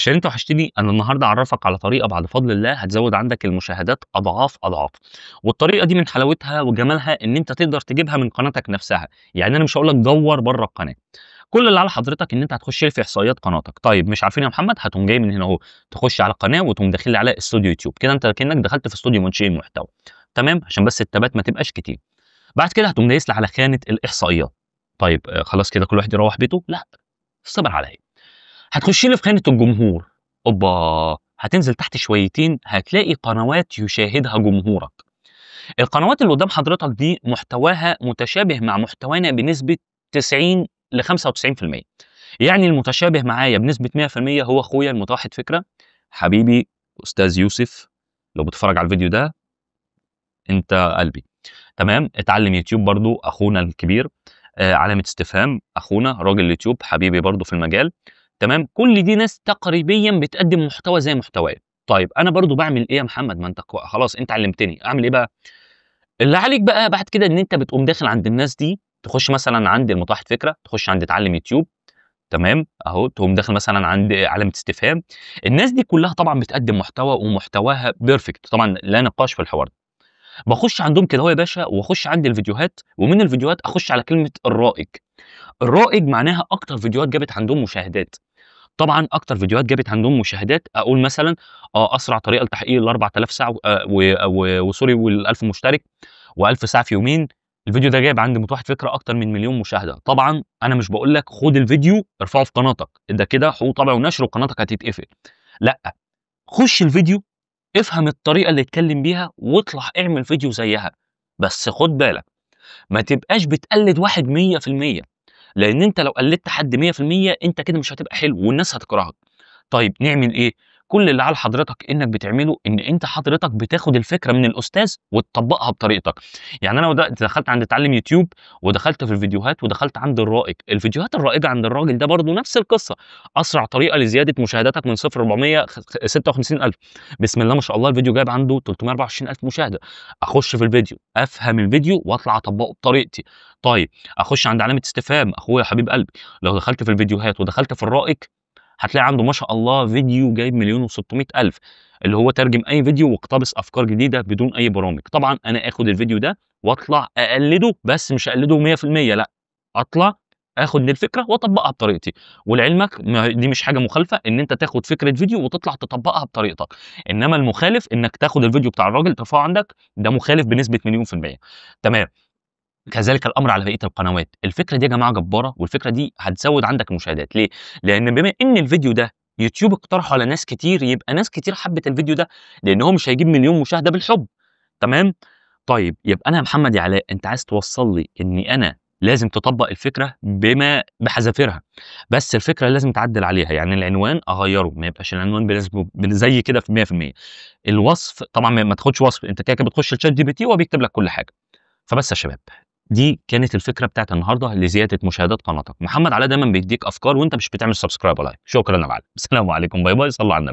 عشان انت وحشتني، انا النهارده اعرفك على طريقه بعد فضل الله هتزود عندك المشاهدات اضعاف اضعاف. والطريقه دي من حلاوتها وجمالها ان انت تقدر تجيبها من قناتك نفسها. يعني انا مش هقول لك دور بره القناه. كل اللي على حضرتك ان انت هتخش لي في احصائيات قناتك. طيب مش عارفين يا محمد؟ هتقوم جاي من هنا اهو، تخش على القناه وتقوم داخل لي على استوديو يوتيوب كده، انت كانك دخلت في استوديو منشئ المحتوى. تمام، عشان بس التبات ما تبقاش كتير. بعد كده هتقوم دايس لي على خانه الاحصائيات. طيب خلاص كده كل واحد يروح بيته؟ لا، صبر عليا. هتخش لي في خانة الجمهور. اوبا، هتنزل تحت شويتين هتلاقي قنوات يشاهدها جمهورك. القنوات اللي قدام حضرتك دي محتواها متشابه مع محتوانا بنسبة 90 ل 95%. يعني المتشابه معايا بنسبة 100% هو اخويا المتوحد فكرة، حبيبي استاذ يوسف. لو بتتفرج على الفيديو ده انت قلبي. تمام، اتعلم يوتيوب برضو اخونا الكبير. علامة استفهام اخونا راجل اليوتيوب حبيبي برضو في المجال. تمام، كل دي ناس تقريبا بتقدم محتوى زي محتواي. طيب انا برضو بعمل ايه يا محمد؟ ما انت خلاص انت علمتني اعمل ايه بقى. اللي عليك بقى بعد كده ان انت بتقوم داخل عند الناس دي، تخش مثلا عند المتوحد فكره، تخش عند اتعلم يوتيوب. تمام اهو، تقوم داخل مثلا عند علامه استفهام. الناس دي كلها طبعا بتقدم محتوى ومحتواها بيرفكت، طبعا لا نقاش في الحوار ده. باخش عندهم كده اهو يا باشا، واخش عند الفيديوهات، ومن الفيديوهات اخش على كلمه الرائج. الرائج معناها اكتر فيديوهات جابت عندهم مشاهدات. طبعًا أكتر فيديوهات جابت عندهم مشاهدات، أقول مثلًا أسرع طريقة لتحقيق ال4000 ساعة وسوري وال1000 مشترك و1000 ساعة في يومين. الفيديو ده جايب عند متوحد فكرة أكتر من مليون مشاهدة. طبعًا أنا مش باقول لك خُد الفيديو ارفعه في قناتك، ده كده حقوق طبع ونشر وقناتك هتتقفل. لأ، خُش الفيديو، افهم الطريقة اللي اتكلم بيها واطلع اعمل فيديو زيها. بس خُد بالك، ما تبقاش بتقلد واحد 100%. لأن أنت لو قلدت حد 100% أنت كده مش هتبقى حلو والناس هتكرهك. طيب نعمل إيه؟ كل اللي على حضرتك إنك بتعمله إن أنت حضرتك بتاخد الفكرة من الأستاذ وتطبّقها بطريقتك. يعني أنا دخلت عند اتعلم يوتيوب، ودخلت في الفيديوهات، ودخلت عند الرائج. الفيديوهات الرائجة عند الراجل ده برضه نفس القصة. أسرع طريقة لزيادة مشاهداتك من 0 ل400 56,000. بسم الله ما شاء الله الفيديو جايب عنده 324,000 مشاهدة. أخش في الفيديو، أفهم الفيديو وأطلع أطبّقه بطريقتي. طيب أخش عند علامة استفهام أخويا حبيب قلبي. لو دخلت في الفيديوهات ودخلت في الرائج، هتلاقي عنده ما شاء الله فيديو جايب 1,600,000، اللي هو ترجم أي فيديو واقتبس أفكار جديدة بدون أي برامج. طبعًا أنا آخد الفيديو ده وأطلع أقلده، بس مش أقلده 100% لأ، أطلع آخد الفكرة وأطبّقها بطريقتي. ولعلمك دي مش حاجة مخالفة إن أنت تاخد فكرة فيديو وتطلع تطبّقها بطريقتك. إنما المخالف إنك تاخد الفيديو بتاع الراجل ترفعه عندك، ده مخالف بنسبة مليون في المِيّة. تمام. كذلك الأمر على بقية القنوات. الفكرة دي يا جماعة جبارة، والفكرة دي هتزود عندك المشاهدات. ليه؟ لأن بما إن الفيديو ده يوتيوب اقترحه على ناس كتير، يبقى ناس كتير حبت الفيديو ده، لأن هو مش هيجيب مليون مشاهدة بالحب. تمام؟ طيب يبقى أنا يا محمد يا علاء أنت عايز توصّل لي إني أنا لازم تطبّق الفكرة بحذافيرها، بس الفكرة لازم تعدّل عليها. يعني العنوان أغيّره، ما يبقاش العنوان زي كده في 100%. الوصف طبعًا ما تاخدش وصف، أنت كده بتخش لChatGPT وهو بيكتب لك كل حاجة. فبس يا شباب، دي كانت الفكرة بتاعة النهارده لزيادة مشاهدات قناتك. محمد علاء دايمًا بيدّيك أفكار وأنت مش بتعمل subscribe ولا like. شكرًا يا معلم. السلام عليكم، باي باي، صلّوا على النبي.